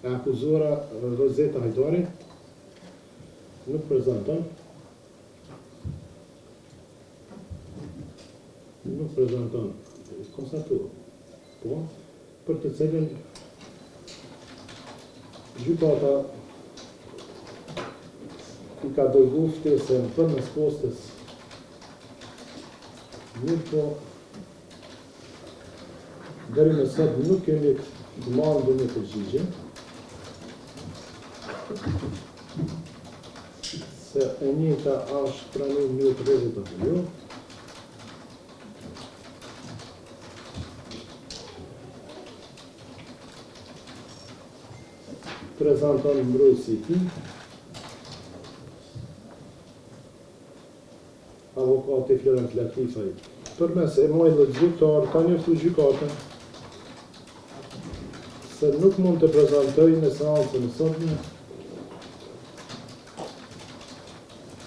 e akuzuara Rozeta Hajdari nuk prezanton. Nuk prezanton konstatuar, po, për të cilën gjykata i ka dërgu ftesën përmes postës. Mirë po, deri në sot nuk kemi të marrë ndonjë përgjigje, se e njëjta është pranuar një rrezet apo jo. Prezanton mbrojtësi i tij, avokati Florent Latifaj, përmes e mojnë gjyktar, ka njoftu gjykatën se nuk mund të prezantoj në seancën e sotme,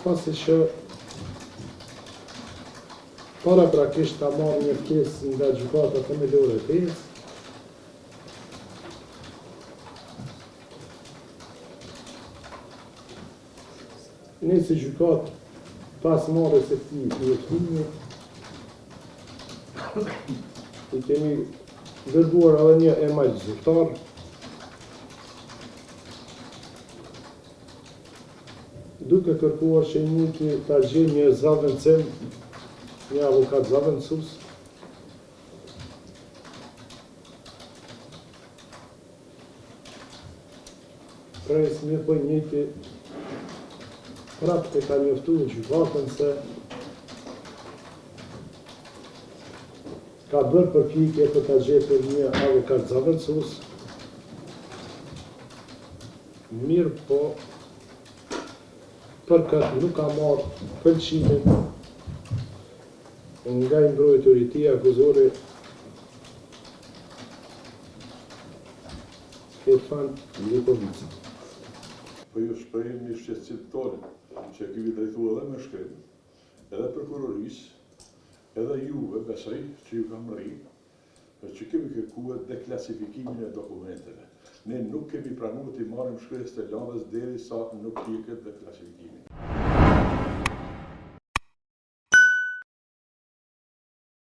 pasi që paraprakisht ka marrë një ftesë nga gjykata themelore e fesë, ne si gjykatë pas marrjes së këtij njëftimi i kemi dërguar edhe një emaj zyrtar duke kërkuar që njëti ta gjejë një zaventësim, një avokat zaventësues pres mirë po njëti prapë e ka njoftuar gjykatën se ka bërë përpjekje për ta gjetur një avokat zaventësues, mirë po për këtë nuk ka marrë pëlqimin nga i mbrojturi i tij akuzori Stefan Likovica. Po ju shprehim një shqetësim tonë që kemi drejtuar edhe me shkrim, edhe prokurorisë, edhe juve, besoj, që ju kam rritë, që kemi kërkuar deklasifikimin e dokumenteve. Ne nuk kemi pranuar të marrim shkresë të lavës derisa nuk jeket deklasifikimi.